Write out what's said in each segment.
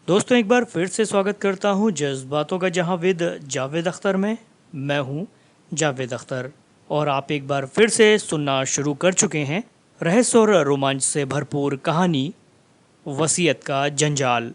दोस्तों एक बार फिर से स्वागत करता हूँ जज्बातों का जहां विद जावेद अख्तर में। मैं हूँ जावेद अख्तर और आप एक बार फिर से सुनना शुरू कर चुके हैं रहस्य और रोमांच से भरपूर कहानी वसीयत का जंजाल।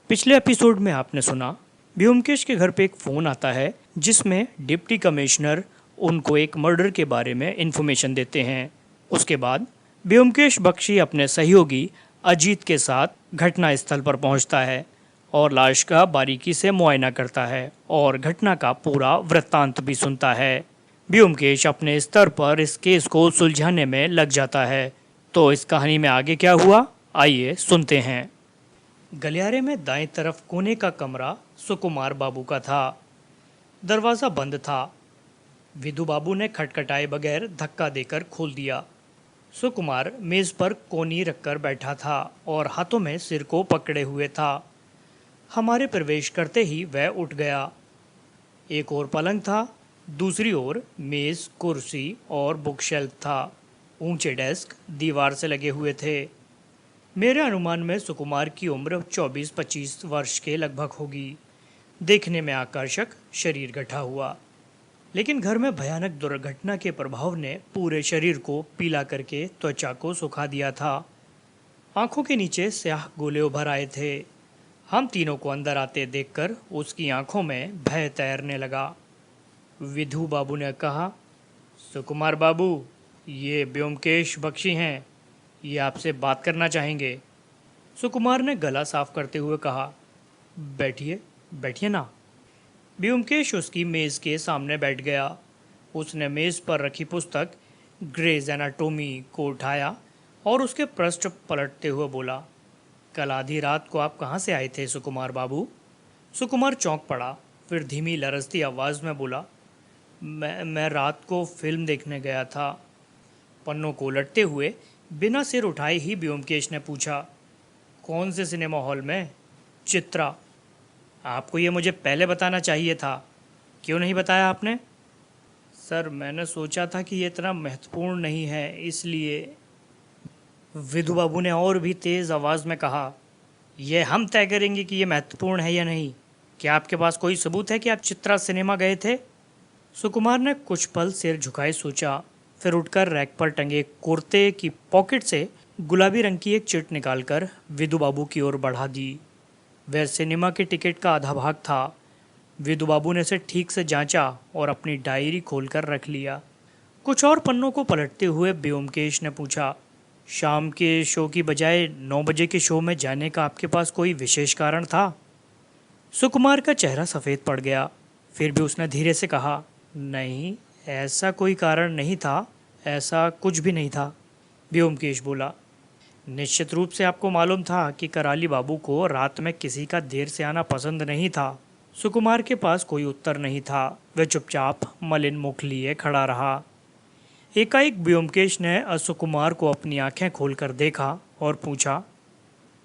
पिछले एपिसोड में आपने सुना ब्योमकेश के घर पे एक फ़ोन आता है जिसमें डिप्टी कमिश्नर उनको एक मर्डर के बारे में इंफॉर्मेशन देते हैं। उसके बाद ब्योमकेश बख्शी अपने सहयोगी अजीत के साथ घटना स्थल पर पहुंचता है और लाश का बारीकी से मुआयना करता है और घटना का पूरा वृत्तांत भी सुनता है। ब्योमकेश अपने स्तर पर इस केस को सुलझाने में लग जाता है। तो इस कहानी में आगे क्या हुआ, आइए सुनते हैं। गलियारे में दाएं तरफ कोने का कमरा सुकुमार बाबू का था। दरवाज़ा बंद था। विधु बाबू ने खटखटाए बगैर धक्का देकर खोल दिया। सुकुमार मेज पर कोनी रखकर बैठा था और हाथों में सिर को पकड़े हुए था। हमारे प्रवेश करते ही वह उठ गया। एक और पलंग था, दूसरी ओर मेज, कुर्सी और बुक शेल्फ था। ऊंचे डेस्क दीवार से लगे हुए थे। मेरे अनुमान में सुकुमार की उम्र 24-25 वर्ष के लगभग होगी। देखने में आकर्षक, शरीर गठा हुआ, लेकिन घर में भयानक दुर्घटना के प्रभाव ने पूरे शरीर को पीला करके त्वचा को सुखा दिया था। आंखों के नीचे स्याह गोले उभर आए थे। हम तीनों को अंदर आते देखकर उसकी आंखों में भय तैरने लगा। विधु बाबू ने कहा, सुकुमार बाबू, ये ब्योमकेश बख्शी हैं, ये आपसे बात करना चाहेंगे। सुकुमार ने गला साफ करते हुए कहा, बैठिए बैठिए ना। ब्योमकेश उसकी मेज़ के सामने बैठ गया। उसने मेज़ पर रखी पुस्तक ग्रेज एनाटोमी को उठाया और उसके पृष्ठ पलटते हुए बोला, कल आधी रात को आप कहाँ से आए थे सुकुमार बाबू? सुकुमार चौंक पड़ा, फिर धीमी लरजती आवाज़ में बोला, मैं रात को फिल्म देखने गया था। पन्नों को उलटते हुए बिना सिर उठाए ही ब्योमकेश ने पूछा, कौन से सिनेमा हॉल में? चित्रा। आपको ये मुझे पहले बताना चाहिए था, क्यों नहीं बताया आपने? सर, मैंने सोचा था कि ये इतना महत्वपूर्ण नहीं है, इसलिए। विधु बाबू ने और भी तेज़ आवाज़ में कहा, यह हम तय करेंगे कि ये महत्वपूर्ण है या नहीं। क्या आपके पास कोई सबूत है कि आप चित्रा सिनेमा गए थे? सुकुमार ने कुछ पल सिर झुकाए सोचा, फिर उठकर रैक पर टंगे कुर्ते की पॉकेट से गुलाबी रंग की एक चिट निकालकर विधु बाबू की ओर बढ़ा दी। वह सिनेमा के टिकट का आधा भाग था। विधु बाबू ने इसे ठीक से जांचा और अपनी डायरी खोलकर रख लिया। कुछ और पन्नों को पलटते हुए ब्योमकेश ने पूछा, शाम के शो की बजाय 9 बजे के शो में जाने का आपके पास कोई विशेष कारण था? सुकुमार का चेहरा सफ़ेद पड़ गया। फिर भी उसने धीरे से कहा, नहीं, ऐसा कोई कारण नहीं था, ऐसा कुछ भी नहीं था। ब्योमकेश बोला, निश्चित रूप से आपको मालूम था कि कराली बाबू को रात में किसी का देर से आना पसंद नहीं था। सुकुमार के पास कोई उत्तर नहीं था। वह चुपचाप मलिन मुख लिए खड़ा रहा। एकाएक ब्योमकेश ने सुकुमार को अपनी आंखें खोलकर देखा और पूछा,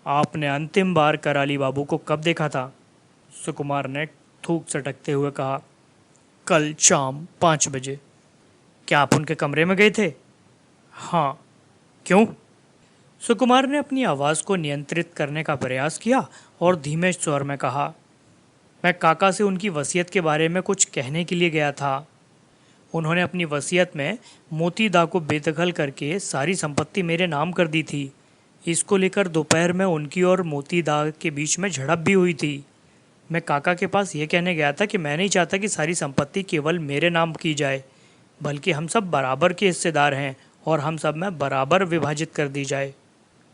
आपने अंतिम बार कराली बाबू को कब देखा था? सुकुमार ने थूक सटकते हुए कहा, कल शाम 5 बजे। क्या आप उनके कमरे में गए थे? हाँ। क्यों? सुकुमार ने अपनी आवाज़ को नियंत्रित करने का प्रयास किया और धीमे स्वर में कहा, मैं काका से उनकी वसीयत के बारे में कुछ कहने के लिए गया था। उन्होंने अपनी वसीयत में मोती दा को बेदखल करके सारी संपत्ति मेरे नाम कर दी थी। इसको लेकर दोपहर में उनकी और मोती दा के बीच में झड़प भी हुई थी। मैं काका के पास ये कहने गया था कि मैं नहीं चाहता कि सारी संपत्ति केवल मेरे नाम की जाए, बल्कि हम सब बराबर के हिस्सेदार हैं और हम सब में बराबर विभाजित कर दी जाए।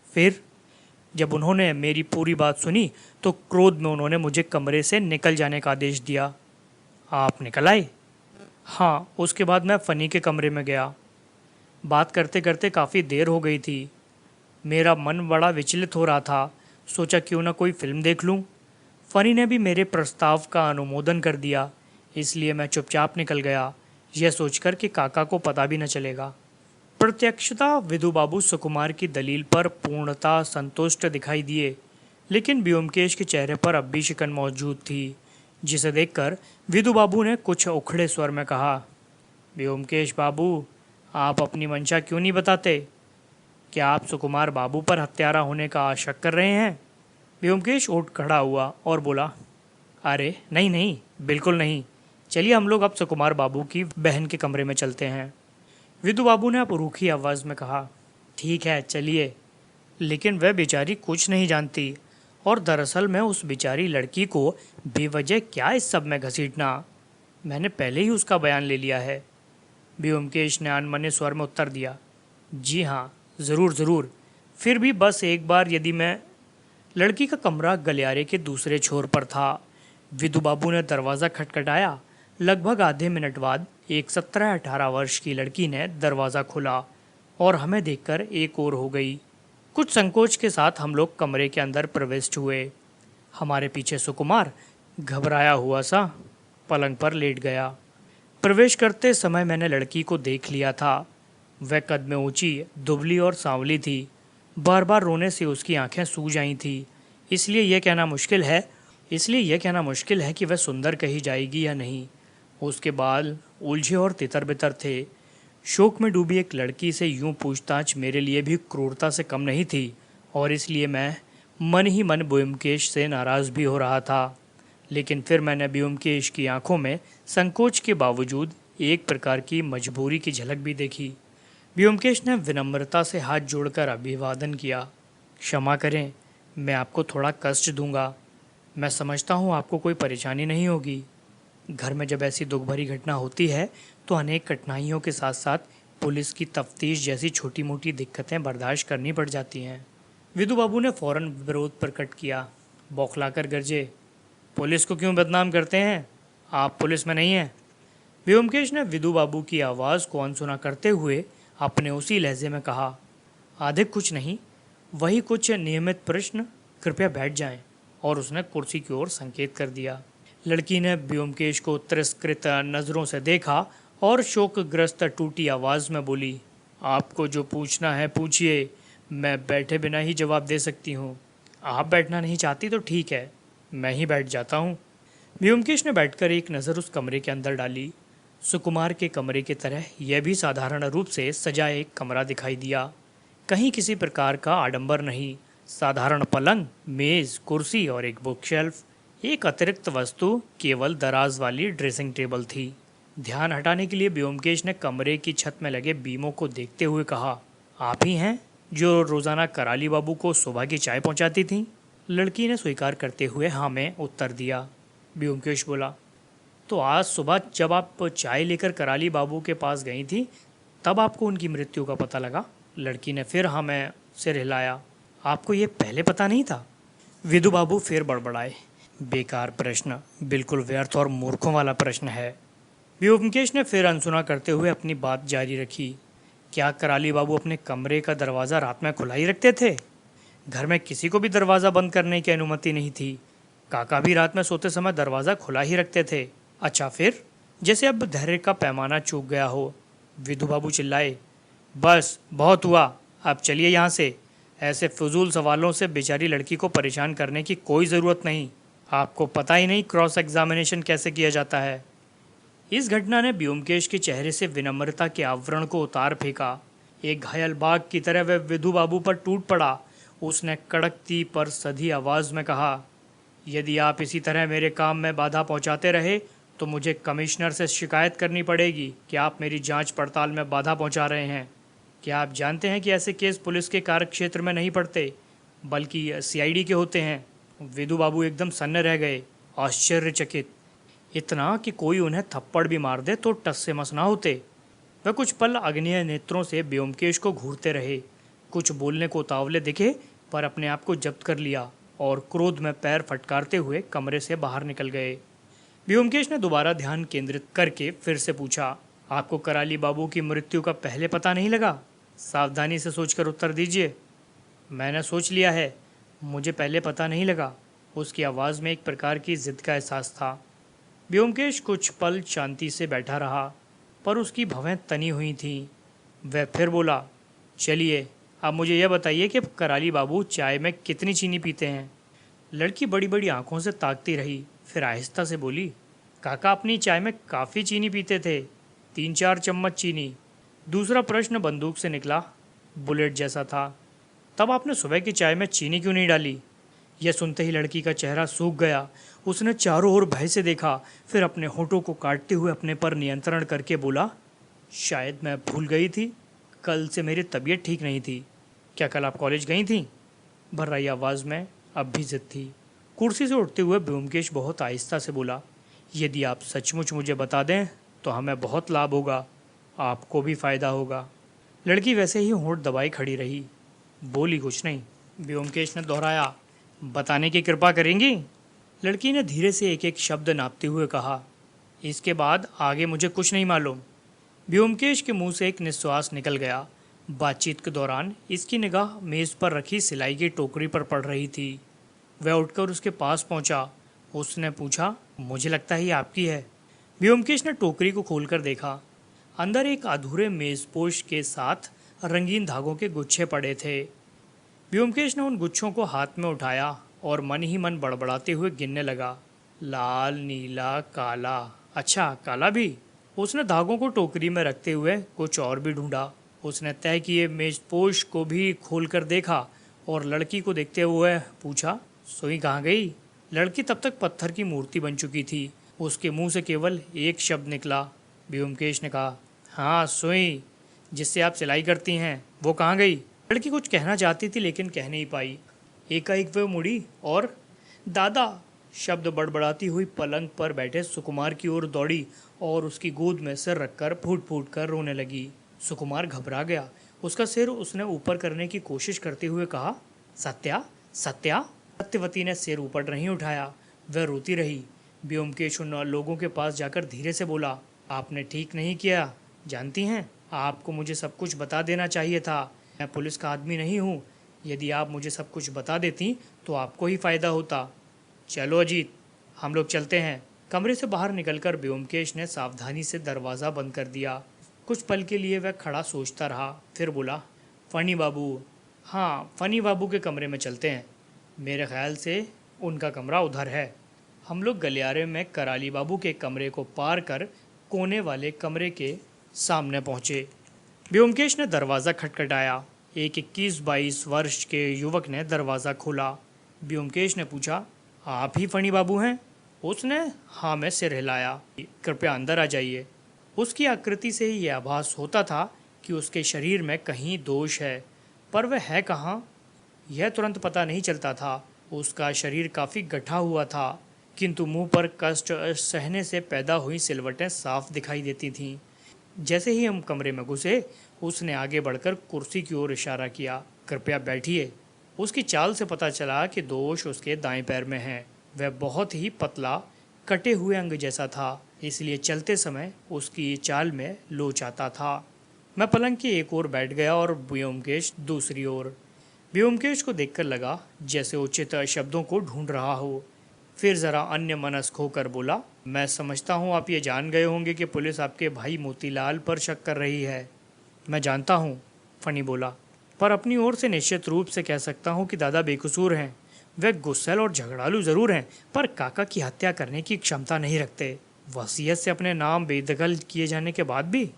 फिर जब उन्होंने मेरी पूरी बात सुनी तो क्रोध में उन्होंने मुझे कमरे से निकल जाने का आदेश दिया। आप निकल आए? हाँ, उसके बाद मैं फ़नी के कमरे में गया। बात करते करते काफ़ी देर हो गई थी। मेरा मन बड़ा विचलित हो रहा था। सोचा क्यों ना कोई फिल्म देख लूँ। फ़नी ने भी मेरे प्रस्ताव का अनुमोदन कर दिया, इसलिए मैं चुपचाप निकल गया, यह सोचकर कि काका को पता भी न चलेगा। प्रत्यक्षता विधु बाबू सुकुमार की दलील पर पूर्णतः संतुष्ट दिखाई दिए, लेकिन ब्योमकेश के चेहरे पर अब भी शिकन मौजूद थी, जिसे देखकर विधु बाबू ने कुछ उखड़े स्वर में कहा, ब्योमकेश बाबू, आप अपनी मंशा क्यों नहीं बताते? क्या आप सुकुमार बाबू पर हत्यारा होने का शक कर रहे हैं? व्योमकेश उठ खड़ा हुआ और बोला, अरे नहीं नहीं, बिल्कुल नहीं। चलिए हम लोग अब सुकुमार बाबू की बहन के कमरे में चलते हैं। विदु बाबू ने अब रूखी आवाज़ में कहा, ठीक है चलिए, लेकिन वह बेचारी कुछ नहीं जानती, और दरअसल मैं उस बेचारी लड़की को बेवजह क्या इस सब में घसीटना। मैंने पहले ही उसका बयान ले लिया है। व्योमकेश ने अनमने स्वर में उत्तर दिया, जी हाँ, ज़रूर ज़रूर, फिर भी बस एक बार यदि मैं। लड़की का कमरा गलियारे के दूसरे छोर पर था। विदु बाबू ने दरवाज़ा खटखटाया। लगभग आधे मिनट बाद एक 17-18 वर्ष की लड़की ने दरवाज़ा खोला और हमें देखकर एक ओर हो गई। कुछ संकोच के साथ हम लोग कमरे के अंदर प्रविष्ट हुए। हमारे पीछे सुकुमार घबराया हुआ सा पलंग पर लेट गया। प्रवेश करते समय मैंने लड़की को देख लिया था। वह कद में ऊंची, दुबली और सांवली थी। बार बार रोने से उसकी आंखें सूज आई थी। इसलिए यह कहना मुश्किल है कि वह सुंदर कही जाएगी या नहीं। उसके बाल उलझे और तितर बितर थे। शोक में डूबी एक लड़की से यूं पूछताछ मेरे लिए भी क्रूरता से कम नहीं थी, और इसलिए मैं मन ही मन ब्योमकेश से नाराज़ भी हो रहा था। लेकिन फिर मैंने ब्योमकेश की आंखों में संकोच के बावजूद एक प्रकार की मजबूरी की झलक भी देखी। ब्योमकेश ने विनम्रता से हाथ जोड़कर अभिवादन किया, क्षमा करें, मैं आपको थोड़ा कष्ट दूंगा। मैं समझता हूँ आपको कोई परेशानी नहीं होगी। घर में जब ऐसी दुख भरी घटना होती है तो अनेक कठिनाइयों के साथ साथ पुलिस की तफ्तीश जैसी छोटी मोटी दिक्कतें बर्दाश्त करनी पड़ जाती हैं। विदु बाबू ने फौरन विरोध प्रकट किया, बौखलाकर गरजे, पुलिस को क्यों बदनाम करते हैं? आप पुलिस में नहीं हैं। व्योमकेश ने विदु बाबू की आवाज़ को अनसुना करते हुए अपने उसी लहजे में कहा, अधिक कुछ नहीं, वही कुछ नियमित प्रश्न, कृपया बैठ जाएं। और उसने कुर्सी की ओर संकेत कर दिया। लड़की ने व्योमकेश को तिरस्कृत नज़रों से देखा और शोकग्रस्त टूटी आवाज़ में बोली, आपको जो पूछना है पूछिए, मैं बैठे बिना ही जवाब दे सकती हूँ। आप बैठना नहीं चाहती तो ठीक है, मैं ही बैठ जाता हूँ। व्योमकेश ने बैठकर एक नज़र उस कमरे के अंदर डाली। सुकुमार के कमरे की तरह यह भी साधारण रूप से सजा एक कमरा दिखाई दिया। कहीं किसी प्रकार का आडंबर नहीं। साधारण पलंग, मेज़, कुर्सी और एक बुक शेल्फ। एक अतिरिक्त वस्तु केवल दराज वाली ड्रेसिंग टेबल थी। ध्यान हटाने के लिए व्योमकेश ने कमरे की छत में लगे बीमों को देखते हुए कहा, आप ही हैं जो रोज़ाना कराली बाबू को सुबह की चाय पहुंचाती थीं? लड़की ने स्वीकार करते हुए हाँ में उत्तर दिया। व्योमकेश बोला, तो आज सुबह जब आप चाय लेकर कराली बाबू के पास गई थी तब आपको उनकी मृत्यु का पता लगा? लड़की ने फिर हाँ में सिर हिलाया। आपको ये पहले पता नहीं था? विदु बाबू फिर बड़बड़ाए, बेकार प्रश्न, बिल्कुल व्यर्थ और मूर्खों वाला प्रश्न है। व्योमकेश ने फिर अनसुना करते हुए अपनी बात जारी रखी, क्या कराली बाबू अपने कमरे का दरवाज़ा रात में खुला ही रखते थे? घर में किसी को भी दरवाज़ा बंद करने की अनुमति नहीं थी। काका भी रात में सोते समय दरवाज़ा खुला ही रखते थे। अच्छा फिर? जैसे अब धैर्य का पैमाना चूक गया हो, विदु बाबू चिल्लाए, बस बहुत हुआ, अब चलिए यहाँ से। ऐसे फजूल सवालों से बेचारी लड़की को परेशान करने की कोई ज़रूरत नहीं। आपको पता ही नहीं क्रॉस एग्जामिनेशन कैसे किया जाता है। इस घटना ने व्योमकेश के चेहरे से विनम्रता के आवरण को उतार फेंका। एक घायल बाघ की तरह वह विदु बाबू पर टूट पड़ा। उसने कड़कती पर सधी आवाज़ में कहा, यदि आप इसी तरह मेरे काम में बाधा पहुंचाते रहे तो मुझे कमिश्नर से शिकायत करनी पड़ेगी कि आप मेरी जांच पड़ताल में बाधा पहुंचा रहे हैं। क्या आप जानते हैं कि ऐसे केस पुलिस के कार्यक्षेत्र में नहीं पड़ते, बल्कि सीआईडी के होते हैं? विदु बाबू एकदम सन्न रह गए, आश्चर्यचकित, इतना कि कोई उन्हें थप्पड़ भी मार दे तो टस से मस ना होते। वह कुछ पल अग्निय नेत्रों से व्योमकेश को घूरते रहे। कुछ बोलने को उतावले दिखे पर अपने आप को जब्त कर लिया और क्रोध में पैर फटकारते हुए कमरे से बाहर निकल गए। व्योमकेश ने दोबारा ध्यान केंद्रित करके फिर से पूछा, आपको कराली बाबू की मृत्यु का पहले पता नहीं लगा? सावधानी से सोचकर उत्तर दीजिए। मैंने सोच लिया है, मुझे पहले पता नहीं लगा। उसकी आवाज़ में एक प्रकार की जिद का एहसास था। व्योमकेश कुछ पल शांति से बैठा रहा पर उसकी भवें तनी हुई थीं। वह फिर बोला, चलिए अब मुझे यह बताइए कि कराली बाबू चाय में कितनी चीनी पीते हैं? लड़की बड़ी बड़ी आंखों से ताकती रही, फिर आहिस्ता से बोली, काका अपनी चाय में काफ़ी चीनी पीते थे, 3-4 चम्मच चीनी। दूसरा प्रश्न बंदूक से निकला, बुलेट जैसा था। तब आपने सुबह की चाय में चीनी क्यों नहीं डाली? यह सुनते ही लड़की का चेहरा सूख गया। उसने चारों ओर भय से देखा, फिर अपने होठों को काटते हुए अपने पर नियंत्रण करके बोला, शायद मैं भूल गई थी, कल से मेरी तबीयत ठीक नहीं थी। क्या कल आप कॉलेज गई थी? भर्राई आवाज़ में अब भी जिद थी। कुर्सी से उठते हुए ब्योमकेश बहुत आहिस्ता से बोला, यदि आप सचमुच मुझे बता दें तो हमें बहुत लाभ होगा, आपको भी फ़ायदा होगा। लड़की वैसे ही होंठ दबाए खड़ी रही, बोली कुछ नहीं। ब्योमकेश ने दोहराया, बताने की कृपा करेंगी? लड़की ने धीरे से एक एक शब्द नापते हुए कहा, इसके बाद आगे मुझे कुछ नहीं मालूम। ब्योमकेश के मुंह से एक निश्वास निकल गया। बातचीत के दौरान इसकी निगाह मेज़ पर रखी सिलाई की टोकरी पर पड़ रही थी। वह उठकर उसके पास पहुंचा। उसने पूछा, मुझे लगता है ये आपकी है। ब्योमकेश ने टोकरी को खोलकर देखा। अंदर एक अधूरे मेज़पोश के साथ रंगीन धागों के गुच्छे पड़े थे। ब्योमकेश ने उन गुच्छों को हाथ में उठाया और मन ही मन बड़बड़ाते हुए गिनने लगा। लाल, नीला, काला, अच्छा काला भी। उसने धागों को टोकरी में रखते हुए कुछ और भी ढूंढा। उसने तय किए मेजपोश को भी खोलकर देखा और लड़की को देखते हुए पूछा, सुई कहाँ गई? लड़की तब तक पत्थर की मूर्ति बन चुकी थी। उसके मुंह से केवल एक शब्द निकला। ब्योमकेश ने कहा, हाँ सुई, जिससे आप सिलाई करती हैं, वो कहाँ गई? लड़की कुछ कहना चाहती थी लेकिन कह नहीं पाई। एकाएक वह मुड़ी और दादा शब्द बड़बड़ाती हुई पलंग पर बैठे सुकुमार की ओर दौड़ी और उसकी गोद में सिर रखकर फूट फूट कर रोने लगी। सुकुमार घबरा गया। उसका सिर उसने ऊपर करने की कोशिश करते हुए कहा, सत्या, सत्या। सत्यवती ने सिर ऊपर नहीं उठाया। वह रोती रही। ब्योमकेश उन लोगों के पास जाकर धीरे से बोला, आपने ठीक नहीं किया। जानती हैं, आपको मुझे सब कुछ बता देना चाहिए था। मैं पुलिस का आदमी नहीं हूँ। यदि आप मुझे सब कुछ बता देती तो आपको ही फ़ायदा होता। चलो अजीत, हम लोग चलते हैं। कमरे से बाहर निकलकर ब्योमकेश ने सावधानी से दरवाज़ा बंद कर दिया। कुछ पल के लिए वह खड़ा सोचता रहा, फिर बोला, फ़नी बाबू, हाँ फ़नी बाबू के कमरे में चलते हैं। मेरे ख्याल से उनका कमरा उधर है। हम लोग गलियारे में कराली बाबू के कमरे को पार कर कोने वाले कमरे के सामने पहुँचे। ब्योमकेश ने दरवाज़ा खटखटाया। एक 21-22 वर्ष के युवक ने दरवाज़ा खोला। ब्योमकेश ने पूछा, आप ही फणी बाबू हैं? उसने हाँ में सिर हिलाया। कृपया अंदर आ जाइए। उसकी आकृति से ही यह आभास होता था कि उसके शरीर में कहीं दोष है, पर वह है कहाँ, यह तुरंत पता नहीं चलता था। उसका शरीर काफ़ी गठा हुआ था, किंतु मुंह पर कष्ट सहने से पैदा हुई सिलवटें साफ दिखाई देती थीं। जैसे ही हम कमरे में घुसे, उसने आगे बढ़कर कुर्सी की ओर इशारा किया, कृपया बैठिए। उसकी चाल से पता चला कि दोष उसके दाएं पैर में है। वह बहुत ही पतला, कटे हुए अंग जैसा था, इसलिए चलते समय उसकी चाल में लोच आता था। मैं पलंग की एक ओर बैठ गया और ब्योमकेश दूसरी ओर। ब्योमकेश को देखकर लगा जैसे उचित शब्दों को ढूंढ रहा हो। फिर ज़रा अन्य मनस्क होकर बोला, मैं समझता हूँ आप ये जान गए होंगे कि पुलिस आपके भाई मोतीलाल पर शक कर रही है। मैं जानता हूँ, फनी बोला, पर अपनी ओर से निश्चित रूप से कह सकता हूँ कि दादा बेकसूर हैं। वे गुस्सैल और झगड़ालू ज़रूर हैं, पर काका की हत्या करने की क्षमता नहीं रखते। वसीयत से अपने नाम बेदखल किए जाने के बाद भी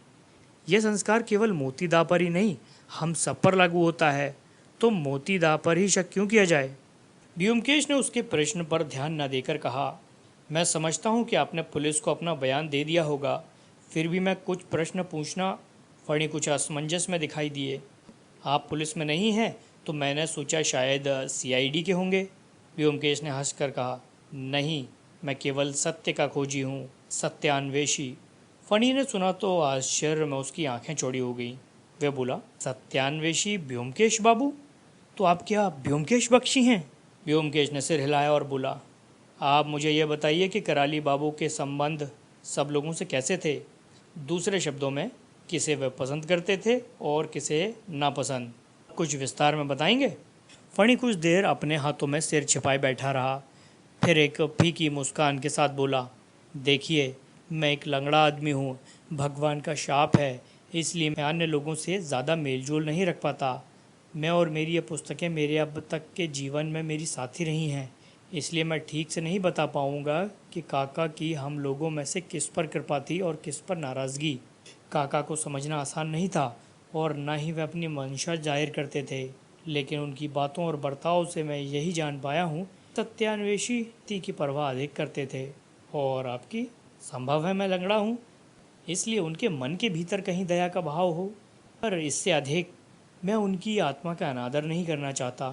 यह संस्कार केवल मोतीदा पर ही नहीं, हम सब पर लागू होता है। तो मोतीदा पर ही शक क्यों किया जाए? ब्योमकेश ने उसके प्रश्न पर ध्यान न देकर कहा, मैं समझता हूँ कि आपने पुलिस को अपना बयान दे दिया होगा, फिर भी मैं कुछ प्रश्न पूछना। फणी कुछ असमंजस में दिखाई दिए। आप पुलिस में नहीं हैं तो मैंने सोचा शायद सीआईडी के होंगे। ब्योमकेश ने हंसकर कहा, नहीं, मैं केवल सत्य का खोजी हूँ, सत्यान्वेषी। फणी ने सुना तो आश्चर्य में उसकी आंखें चौड़ी हो गईं। वह बोला, सत्यान्वेषी ब्योमकेश बाबू? तो आप क्या ब्योमकेश बख्शी हैं? ब्योमकेश ने सिर हिलाया और बोला, आप मुझे यह बताइए कि कराली बाबू के संबंध सब लोगों से कैसे थे? दूसरे शब्दों में, किसे वे पसंद करते थे और किसे नापसंद? कुछ विस्तार में बताएंगे? फणी कुछ देर अपने हाथों में सिर छिपाए बैठा रहा, फिर एक फीकी मुस्कान के साथ बोला, देखिए, मैं एक लंगड़ा आदमी हूँ, भगवान का शाप है, इसलिए मैं अन्य लोगों से ज़्यादा मेलजोल नहीं रख पाता। मैं और मेरी ये पुस्तकें मेरे अब तक के जीवन में मेरी साथी रही हैं, इसलिए मैं ठीक से नहीं बता पाऊँगा कि काका की हम लोगों में से किस पर कृपा थी और किस पर नाराज़गी। काका को समझना आसान नहीं था और न ही वे अपनी मंशा जाहिर करते थे, लेकिन उनकी बातों और बर्ताव से मैं यही जान पाया हूँ, सत्यान्वेषी की परवाह अधिक करते थे। और आपकी? संभव है मैं लंगड़ा हूँ, इसलिए उनके मन के भीतर कहीं दया का भाव हो, पर इससे अधिक मैं उनकी आत्मा का अनादर नहीं करना चाहता,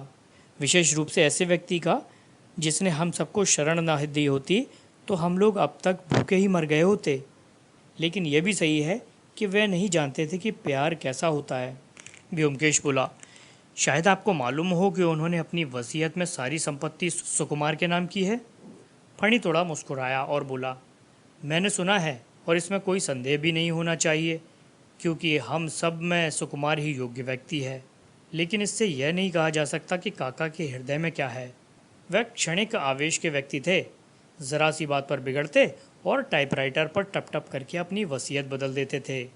विशेष रूप से ऐसे व्यक्ति का जिसने हम सबको शरण न दी होती तो हम लोग अब तक भूखे ही मर गए होते। लेकिन यह भी सही है कि वे नहीं जानते थे कि प्यार कैसा होता है। व्योमकेश बोला, शायद आपको मालूम हो कि उन्होंने अपनी वसीयत में सारी संपत्ति सुकुमार के नाम की है। फणी थोड़ा मुस्कुराया और बोला, मैंने सुना है और इसमें कोई संदेह भी नहीं होना चाहिए, क्योंकि हम सब में सुकुमार ही योग्य व्यक्ति है। लेकिन इससे यह नहीं कहा जा सकता कि काका के हृदय में क्या है। वह क्षणिक आवेश के व्यक्ति थे, ज़रा सी बात पर बिगड़ते और टाइपराइटर पर टप टप करके अपनी वसीयत बदल देते थे।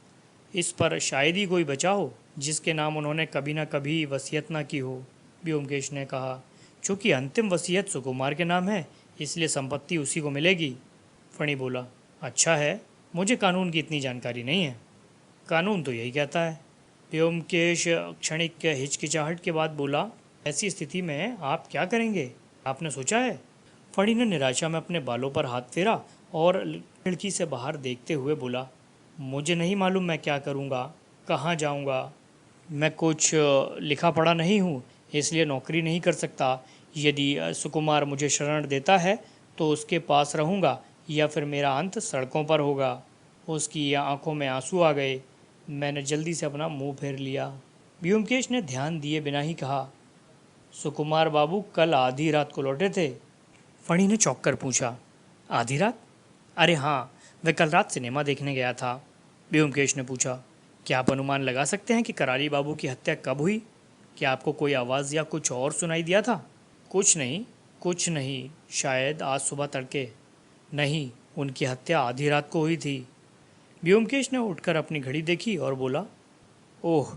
इस पर शायद ही कोई बचा हो जिसके नाम उन्होंने कभी ना कभी वसीयत ना की हो। व्योमकेश ने कहा, चूँकि अंतिम वसीयत सुकुमार के नाम है इसलिए संपत्ति उसी को मिलेगी। फणी बोला, अच्छा है, मुझे कानून की इतनी जानकारी नहीं है। कानून तो यही कहता है। व्योमकेश क्षणिक हिचकिचाहट के बाद बोला, ऐसी स्थिति में आप क्या करेंगे, आपने सोचा है? फणी ने निराशा में अपने बालों पर हाथ फेरा और खिड़की से बाहर देखते हुए बोला, मुझे नहीं मालूम मैं क्या करूँगा, कहाँ जाऊँगा। मैं कुछ लिखा पढ़ा नहीं हूँ, इसलिए नौकरी नहीं कर सकता। यदि सुकुमार मुझे शरण देता है तो उसके पास रहूँगा या फिर मेरा अंत सड़कों पर होगा। उसकी आंखों में आंसू आ गए। मैंने जल्दी से अपना मुंह फेर लिया। व्योमकेश ने ध्यान दिए बिना ही कहा, सुकुमार बाबू कल आधी रात को लौटे थे। फणी ने चौंक कर पूछा, आधी रात? अरे हाँ, वह कल रात सिनेमा देखने गया था। व्योमकेश ने पूछा, क्या आप अनुमान लगा सकते हैं कि कराली बाबू की हत्या कब हुई? क्या आपको कोई आवाज़ या कुछ और सुनाई दिया था? कुछ नहीं, शायद आज सुबह तड़के। नहीं, उनकी हत्या आधी रात को हुई थी। व्योमकेश ने उठकर अपनी घड़ी देखी और बोला, ओह,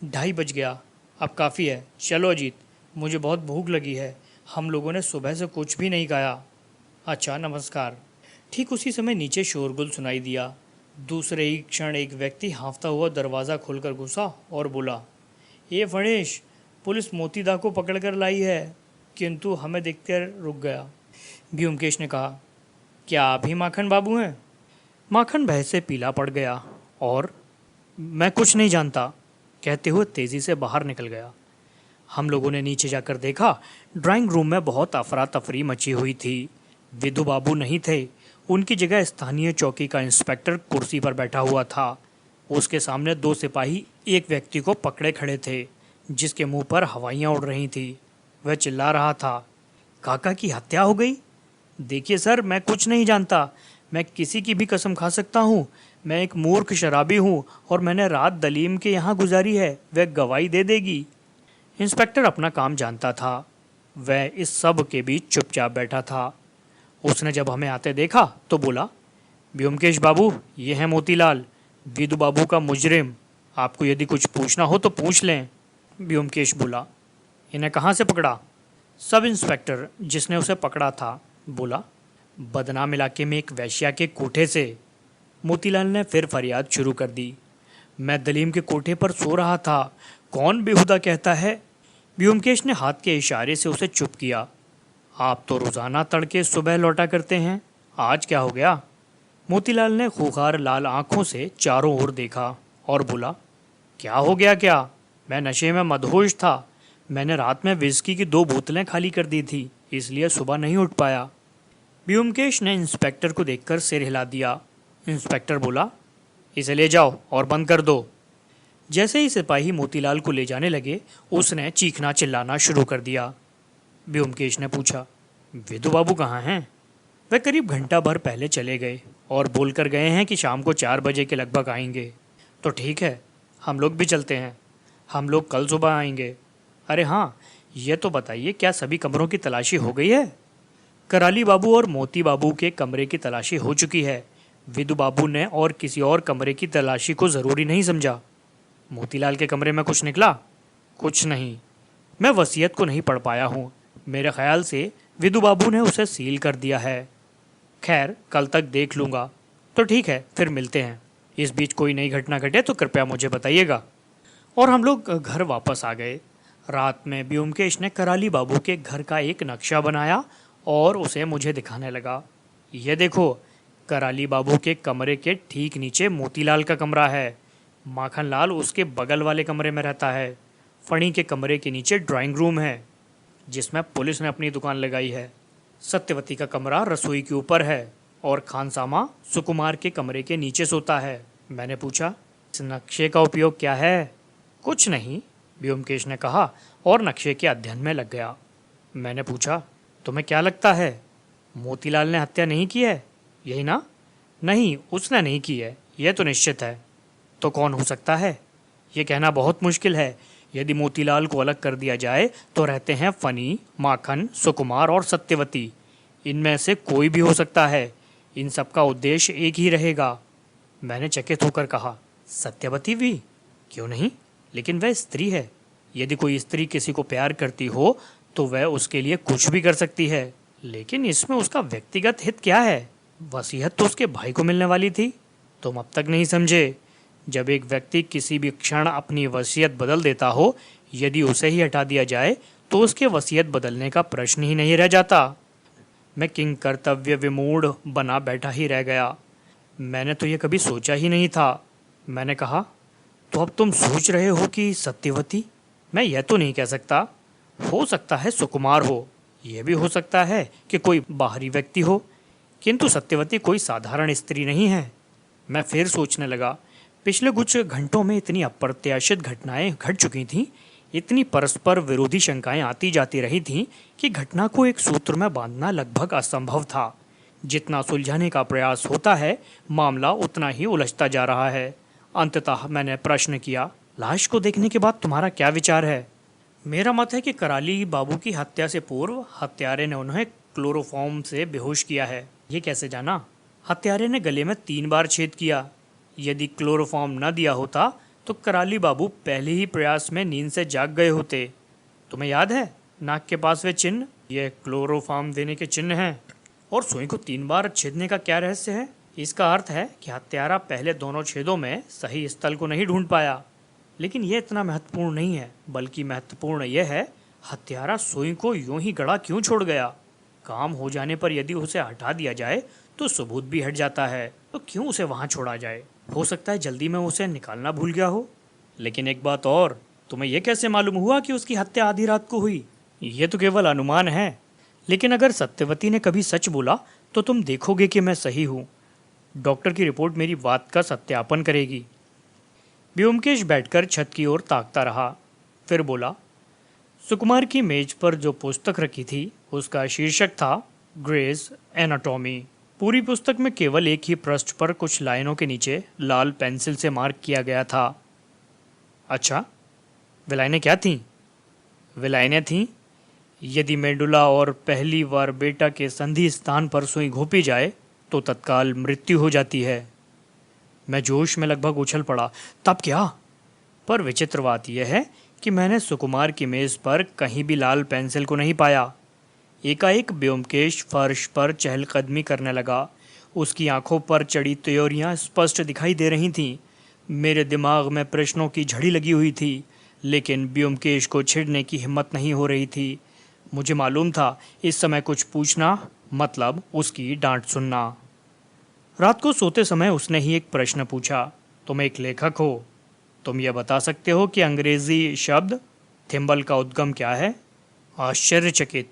2:30 बज गया, अब काफ़ी है, चलो अजीत, मुझे बहुत भूख लगी है, हम लोगों ने सुबह से कुछ भी नहीं खाया। अच्छा, नमस्कार। ठीक उसी समय नीचे शोरगुल सुनाई दिया। दूसरे ही क्षण एक व्यक्ति हाँफता हुआ दरवाज़ा खोलकर घुसा और बोला, ये फणेश, पुलिस मोतीदा को पकड़ कर लाई है। किंतु हमें देखकर रुक गया। व्योमकेश ने कहा, क्या आप ही माखन बाबू हैं? माखन भय से पीला पड़ गया और मैं कुछ नहीं जानता कहते हुए तेज़ी से बाहर निकल गया। हम लोगों ने नीचे जाकर देखा, ड्राइंग रूम में बहुत अफरा तफरी मची हुई थी। विधु बाबू नहीं थे, उनकी जगह स्थानीय चौकी का इंस्पेक्टर कुर्सी पर बैठा हुआ था। उसके सामने 2 सिपाही एक व्यक्ति को पकड़े खड़े थे, जिसके मुंह पर हवाइयाँ उड़ रही थी। वह चिल्ला रहा था, काका की हत्या हो गई? देखिए सर, मैं कुछ नहीं जानता, मैं किसी की भी कसम खा सकता हूँ। मैं एक मूर्ख शराबी हूँ और मैंने रात दलीम के यहाँ गुजारी है, वह गवाही दे देगी। इंस्पेक्टर अपना काम जानता था। वह इस सब के बीच चुपचाप बैठा था। उसने जब हमें आते देखा तो बोला, व्योमकेश बाबू, ये है मोतीलाल, विधु बाबू का मुजरिम। आपको यदि कुछ पूछना हो तो पूछ लें। व्योमकेश बोला, इन्हें कहाँ से पकड़ा? सब इंस्पेक्टर जिसने उसे पकड़ा था बोला, बदनाम इलाके में एक वैश्या के कोठे से। मोतीलाल ने फिर फरियाद शुरू कर दी, मैं दलीम के कोठे पर सो रहा था, कौन बेहुदा कहता है? व्योमकेश ने हाथ के इशारे से उसे चुप किया। आप तो रोज़ाना तड़के सुबह लौटा करते हैं, आज क्या हो गया? मोतीलाल ने खूंखार लाल आंखों से चारों ओर देखा और बोला, क्या हो गया क्या? मैं नशे में मदहोश था। मैंने रात में विस्की की 2 बोतलें खाली कर दी थी, इसलिए सुबह नहीं उठ पाया। व्योमकेश ने इंस्पेक्टर को देखकर सिर हिला दिया। इंस्पेक्टर बोला, इसे ले जाओ और बंद कर दो। जैसे ही सिपाही मोतीलाल को ले जाने लगे, उसने चीखना चिल्लाना शुरू कर दिया। व्योमकेश ने पूछा, विधु बाबू कहाँ हैं? वे करीब घंटा भर पहले चले गए और बोलकर गए हैं कि शाम को 4 बजे के लगभग आएंगे। तो ठीक है, हम लोग भी चलते हैं। हम लोग कल सुबह आएंगे। अरे हाँ, ये तो बताइए, क्या सभी कमरों की तलाशी हो गई है? कराली बाबू और मोती बाबू के कमरे की तलाशी हो चुकी है। विधु बाबू ने और किसी और कमरे की तलाशी को ज़रूरी नहीं समझा। मोतीलाल के कमरे में कुछ निकला? कुछ नहीं। मैं वसीयत को नहीं पढ़ पाया हूँ। मेरे ख्याल से विधु बाबू ने उसे सील कर दिया है। खैर, कल तक देख लूँगा। तो ठीक है, फिर मिलते हैं। इस बीच कोई नई घटना घटे तो कृपया मुझे बताइएगा। और हम लोग घर वापस आ गए। रात में ब्योमकेश ने कराली बाबू के घर का एक नक्शा बनाया और उसे मुझे दिखाने लगा। ये देखो, कराली बाबू के कमरे के ठीक नीचे मोतीलाल का कमरा है। माखनलाल उसके बगल वाले कमरे में रहता है। फणी के कमरे के नीचे ड्राइंग रूम है जिसमें पुलिस ने अपनी दुकान लगाई है। सत्यवती का कमरा रसोई के ऊपर है और खानसामा सुकुमार के कमरे के नीचे सोता है। मैंने पूछा, इस नक्शे का उपयोग क्या है? कुछ नहीं, ब्योमकेश ने कहा और नक्शे के अध्ययन में लग गया। मैंने पूछा, तुम्हें क्या लगता है, मोतीलाल ने हत्या नहीं की है, यही ना? नहीं, उसने नहीं की है, यह तो निश्चित है। तो कौन हो सकता है? ये कहना बहुत मुश्किल है। यदि मोतीलाल को अलग कर दिया जाए तो रहते हैं फनी, माखन, सुकुमार और सत्यवती। इनमें से कोई भी हो सकता है। इन सब का उद्देश्य एक ही रहेगा। मैंने चकित होकर कहा, सत्यवती भी? क्यों नहीं, लेकिन वह स्त्री है। यदि कोई स्त्री किसी को प्यार करती हो तो वह उसके लिए कुछ भी कर सकती है। लेकिन इसमें उसका व्यक्तिगत हित क्या है? वसीयत तो उसके भाई को मिलने वाली थी। तुम अब तक नहीं समझे। जब एक व्यक्ति किसी भी क्षण अपनी वसीयत बदल देता हो, यदि उसे ही हटा दिया जाए तो उसके वसीयत बदलने का प्रश्न ही नहीं रह जाता। मैं किंग कर्तव्य विमूढ़ बना बैठा ही रह गया। मैंने तो ये कभी सोचा ही नहीं था। मैंने कहा, तो अब तुम सोच रहे हो कि सत्यवती? मैं यह तो नहीं कह सकता। हो सकता है सुकुमार हो, यह भी हो सकता है कि कोई बाहरी व्यक्ति हो, किंतु सत्यवती कोई साधारण स्त्री नहीं है। मैं फिर सोचने लगा। पिछले कुछ घंटों में इतनी अप्रत्याशित घटनाएं घट चुकी थीं, इतनी परस्पर विरोधी शंकाएं आती जाती रही थीं कि घटना को एक सूत्र में बांधना लगभग असंभव था। जितना सुलझाने का प्रयास होता है, मामला उतना ही उलझता जा रहा है। अंततः मैंने प्रश्न किया, लाश को देखने के बाद तुम्हारा क्या विचार है? मेरा मत है कि कराली बाबू की हत्या से पूर्व हत्यारे ने उन्हें क्लोरोफॉर्म से बेहोश किया है। ये कैसे जाना? हत्यारे ने गले में 3 बार छेद किया। यदि क्लोरोफॉर्म न दिया होता तो कराली बाबू पहले ही प्रयास में नींद से जाग गए होते। तुम्हें याद है नाक के पास वे चिन्ह? यह क्लोरोफॉर्म देने के चिन्ह हैं। और सुई को 3 बार छेदने का क्या रहस्य है? इसका अर्थ है कि हत्यारा पहले दोनों छेदों में सही स्थल को नहीं ढूंढ पाया। लेकिन यह इतना महत्वपूर्ण नहीं है, बल्कि महत्वपूर्ण यह है हत्यारा सुई को यूं ही गड़ा क्यों छोड़ गया। काम हो जाने पर यदि उसे हटा दिया जाए तो सबूत भी हट जाता है, तो क्यों उसे वहां छोड़ा जाए? हो सकता है जल्दी में उसे निकालना भूल गया हो। लेकिन एक बात और, तुम्हें यह कैसे मालूम हुआ कि उसकी हत्या आधी रात को हुई? यह तो केवल अनुमान है। लेकिन अगर सत्यवती ने कभी सच बोला तो तुम देखोगे कि मैं सही हूँ। डॉक्टर की रिपोर्ट मेरी बात का सत्यापन करेगी। ब्योमकेश बैठकर छत की ओर ताकता रहा, फिर बोला, सुकुमार की मेज पर जो पुस्तक रखी थी उसका शीर्षक था ग्रेस एनाटॉमी। पूरी पुस्तक में केवल एक ही पृष्ठ पर कुछ लाइनों के नीचे लाल पेंसिल से मार्क किया गया था। अच्छा, वे लाइनें क्या थीं? वे लाइनें थीं, यदि मेडुला और पहली बार बेटा के संधि स्थान पर सुई घोंपी जाए तो तत्काल मृत्यु हो जाती है। मैं जोश में लगभग उछल पड़ा। तब क्या? पर विचित्र बात यह है कि मैंने सुकुमार की मेज पर कहीं भी लाल पेंसिल को नहीं पाया। एकाएक ब्योमकेश फर्श पर चहलकदमी करने लगा। उसकी आंखों पर चढ़ी त्योरियां स्पष्ट दिखाई दे रही थीं। मेरे दिमाग में प्रश्नों की झड़ी लगी हुई थी, लेकिन ब्योमकेश को छिड़ने की हिम्मत नहीं हो रही थी। मुझे मालूम था इस समय कुछ पूछना मतलब उसकी डांट सुनना। रात को सोते समय उसने ही एक प्रश्न पूछा, तुम एक लेखक हो, तुम यह बता सकते हो कि अंग्रेजी शब्द थिम्बल का उद्गम क्या है? आश्चर्यचकित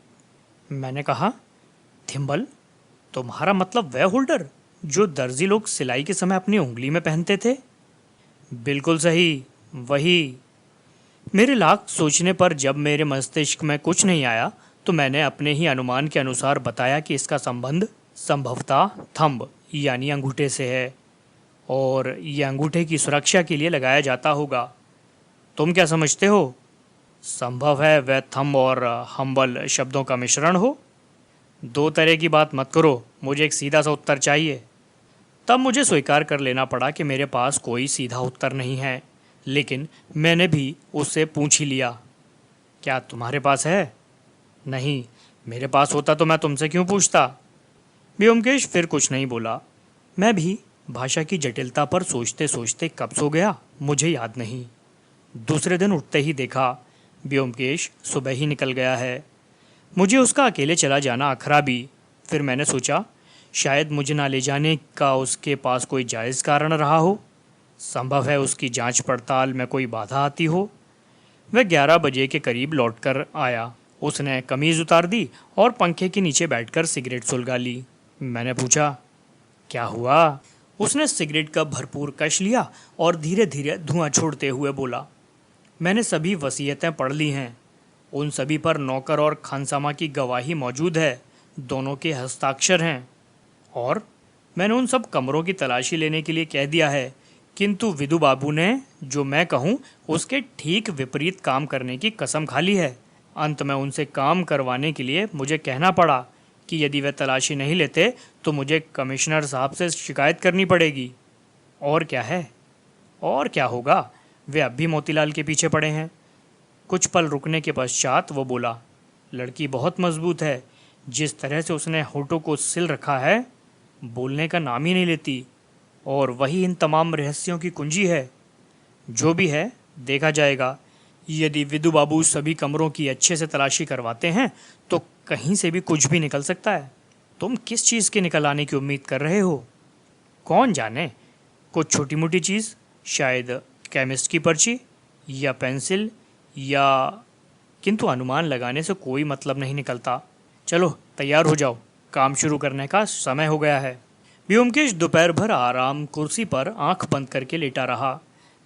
मैंने कहा, थिम्बल? तुम्हारा मतलब वह होल्डर जो दर्जी लोग सिलाई के समय अपनी उंगली में पहनते थे? बिल्कुल सही, वही। मेरे लाख सोचने पर जब मेरे मस्तिष्क में कुछ नहीं आया तो मैंने अपने ही अनुमान के अनुसार बताया कि इसका संबंध संभवतः थंब यानी अंगूठे से है और ये अंगूठे की सुरक्षा के लिए लगाया जाता होगा। तुम क्या समझते हो? संभव है वह थंब और हम्बल शब्दों का मिश्रण हो। 2 तरह की बात मत करो, मुझे एक सीधा सा उत्तर चाहिए। तब मुझे स्वीकार कर लेना पड़ा कि मेरे पास कोई सीधा उत्तर नहीं है, लेकिन मैंने भी उससे पूछ ही लिया, क्या तुम्हारे पास है? नहीं, मेरे पास होता तो मैं तुमसे क्यों पूछता? ब्योमकेश फिर कुछ नहीं बोला। मैं भी भाषा की जटिलता पर सोचते सोचते कब सो गया मुझे याद नहीं। दूसरे दिन उठते ही देखा व्योमकेश सुबह ही निकल गया है। मुझे उसका अकेले चला जाना अखरा भी। फिर मैंने सोचा शायद मुझे ना ले जाने का उसके पास कोई जायज़ कारण रहा हो। संभव है उसकी जांच पड़ताल में कोई बाधा आती हो। वह 11 बजे के करीब लौटकर आया। उसने कमीज़ उतार दी और पंखे के नीचे बैठकर सिगरेट सुलगा ली। मैंने पूछा, क्या हुआ? उसने सिगरेट का भरपूर कश लिया और धीरे धीरे धुआं छोड़ते हुए बोला, मैंने सभी वसीयतें पढ़ ली हैं। उन सभी पर नौकर और खानसामा की गवाही मौजूद है। दोनों के हस्ताक्षर हैं। और मैंने उन सब कमरों की तलाशी लेने के लिए कह दिया है, किंतु विदु बाबू ने जो मैं कहूँ उसके ठीक विपरीत काम करने की कसम खा ली है। अंत में उनसे काम करवाने के लिए मुझे कहना पड़ा कि यदि वे तलाशी नहीं लेते तो मुझे कमिश्नर साहब से शिकायत करनी पड़ेगी। और क्या है? और क्या होगा? वे अब भी मोतीलाल के पीछे पड़े हैं। कुछ पल रुकने के पश्चात वो बोला, लड़की बहुत मजबूत है। जिस तरह से उसने होठों को सिल रखा है, बोलने का नाम ही नहीं लेती। और वही इन तमाम रहस्यों की कुंजी है। जो भी है देखा जाएगा। यदि विदु बाबू सभी कमरों की अच्छे से तलाशी करवाते हैं तो कहीं से भी कुछ भी निकल सकता है। तुम किस चीज़ के निकल आने की उम्मीद कर रहे हो? कौन जाने, कुछ छोटी मोटी चीज़, शायद केमिस्ट की पर्ची या पेंसिल या, किंतु अनुमान लगाने से कोई मतलब नहीं निकलता। चलो तैयार हो जाओ, काम शुरू करने का समय हो गया है। व्योमकेश दोपहर भर आराम कुर्सी पर आंख बंद करके लेटा रहा।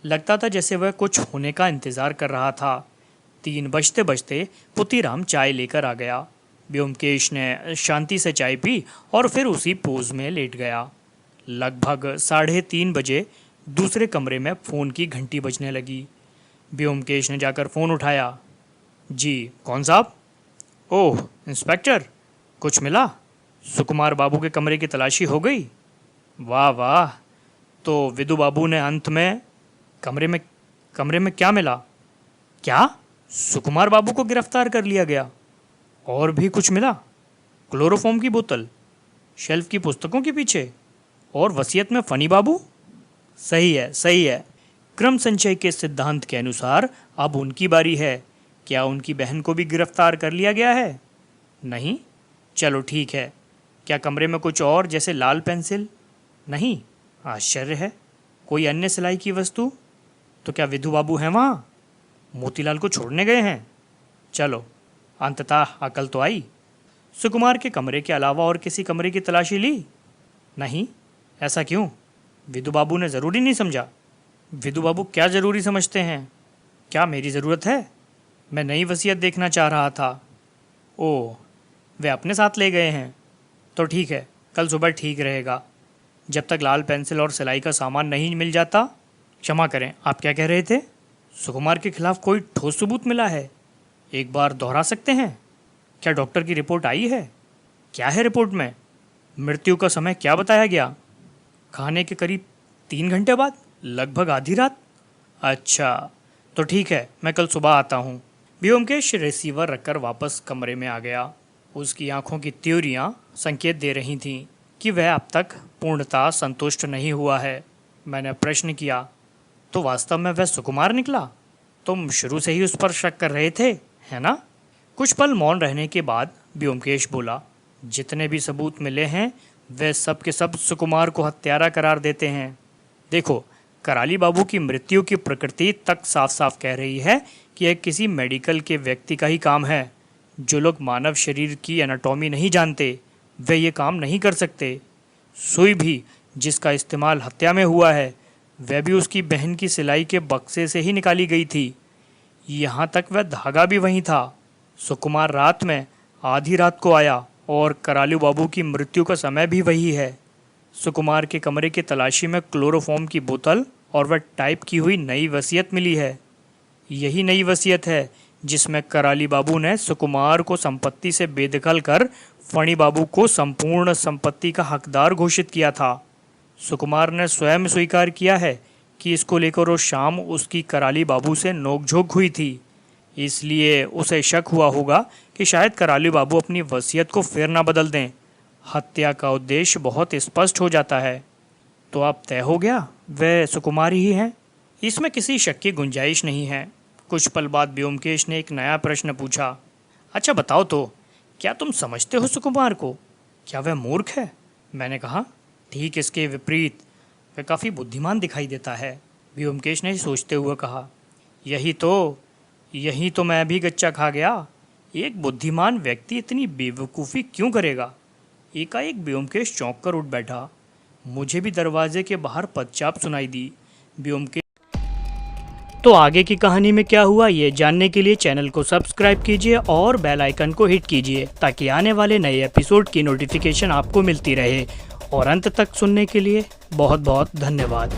लगता था जैसे वह कुछ होने का इंतजार कर रहा था। 3 बजते बजते पुतीराम चाय लेकर आ गया। व्योमकेश ने शांति से चाय पी और फिर उसी पोज में लेट गया। लगभग 3:30 बजे दूसरे कमरे में फ़ोन की घंटी बजने लगी। व्योमकेश ने जाकर फ़ोन उठाया। जी, कौन साहब? ओह, इंस्पेक्टर, कुछ मिला? सुकुमार बाबू के कमरे की तलाशी हो गई? वाह वाह। तो विदु बाबू ने अंत में कमरे में क्या मिला? क्या? सुकुमार बाबू को गिरफ्तार कर लिया गया? और भी कुछ मिला? क्लोरोफॉर्म की बोतल, शेल्फ की पुस्तकों के पीछे, और वसीयत में फनी बाबू? सही है, सही है। क्रम संचय के सिद्धांत के अनुसार अब उनकी बारी है। क्या उनकी बहन को भी गिरफ्तार कर लिया गया है? नहीं। चलो ठीक है। क्या कमरे में कुछ और, जैसे लाल पेंसिल? नहीं। आश्चर्य है। कोई अन्य सिलाई की वस्तु? तो क्या विधु बाबू हैं वहाँ? मोतीलाल को छोड़ने गए हैं? चलो, अंततः अकल तो आई। सुकुमार के कमरे के अलावा और किसी कमरे की तलाशी ली? नहीं। ऐसा क्यों? विधु बाबू ने ज़रूरी नहीं समझा? विधु बाबू क्या ज़रूरी समझते हैं? क्या मेरी ज़रूरत है? मैं नई वसीयत देखना चाह रहा था। ओह, वे अपने साथ ले गए हैं? तो ठीक है, कल सुबह ठीक रहेगा, जब तक लाल पेंसिल और सिलाई का सामान नहीं मिल जाता। क्षमा करें, आप क्या कह रहे थे? सुकुमार के खिलाफ कोई ठोस सबूत मिला है? एक बार दोहरा सकते हैं? क्या डॉक्टर की रिपोर्ट आई है? क्या है रिपोर्ट में? मृत्यु का समय क्या बताया गया? खाने के करीब 3 घंटे बाद, लगभग आधी रात। अच्छा, तो ठीक है, मैं कल सुबह आता हूँ। व्योमकेश रिसीवर रखकर वापस कमरे में आ गया। उसकी आंखों की त्योरियां संकेत दे रही थीं कि वह अब तक पूर्णतः संतुष्ट नहीं हुआ है। मैंने प्रश्न किया, तो वास्तव में वह सुकुमार निकला? तुम शुरू से ही उस पर शक कर रहे थे, है ना? कुछ पल मौन रहने के बाद व्योमकेश बोला, जितने भी सबूत मिले हैं वे सब के सब सुकुमार को हत्यारा करार देते हैं। देखो, कराली बाबू की मृत्यु की प्रकृति तक साफ साफ कह रही है कि यह किसी मेडिकल के व्यक्ति का ही काम है। जो लोग मानव शरीर की एनाटॉमी नहीं जानते वे ये काम नहीं कर सकते। सुई भी जिसका इस्तेमाल हत्या में हुआ है वह भी उसकी बहन की सिलाई के बक्से से ही निकाली गई थी। यहाँ तक वह धागा भी वहीं था। सुकुमार रात में आधी रात को आया और करालू बाबू की मृत्यु का समय भी वही है। सुकुमार के कमरे की तलाशी में क्लोरोफॉर्म की बोतल और वह टाइप की हुई नई वसीयत मिली है। यही नई वसीयत है जिसमें कराली बाबू ने सुकुमार को संपत्ति से बेदखल कर फणी बाबू को संपूर्ण संपत्ति का हकदार घोषित किया था। सुकुमार ने स्वयं स्वीकार किया है कि इसको लेकर उस शाम उसकी कराली बाबू से नोकझोंक हुई थी। इसलिए उसे शक हुआ होगा कि शायद कराली बाबू अपनी वसीयत को फिर ना बदल दें। हत्या का उद्देश्य बहुत स्पष्ट हो जाता है। तो अब तय हो गया वह सुकुमार ही हैं। इसमें किसी शक की गुंजाइश नहीं है। कुछ पल बाद व्योमकेश ने एक नया प्रश्न पूछा। अच्छा बताओ तो, क्या तुम समझते हो सुकुमार को? क्या वह मूर्ख है? मैंने कहा, ठीक इसके विपरीत, वह काफ़ी बुद्धिमान दिखाई देता है। व्योमकेश ने सोचते हुए कहा, यही तो मैं भी गच्चा खा गया। एक बुद्धिमान व्यक्ति इतनी बेवकूफ़ी क्यों करेगा? एकाएक व्योमकेश चौंक कर उठ बैठा। मुझे भी दरवाजे के बाहर पदचाप सुनाई दी। व्योमकेश तो आगे की कहानी में क्या हुआ ये जानने के लिए चैनल को सब्सक्राइब कीजिए और बेल आइकन को हिट कीजिए ताकि आने वाले नए एपिसोड की नोटिफिकेशन आपको मिलती रहे। और अंत तक सुनने के लिए बहुत बहुत धन्यवाद।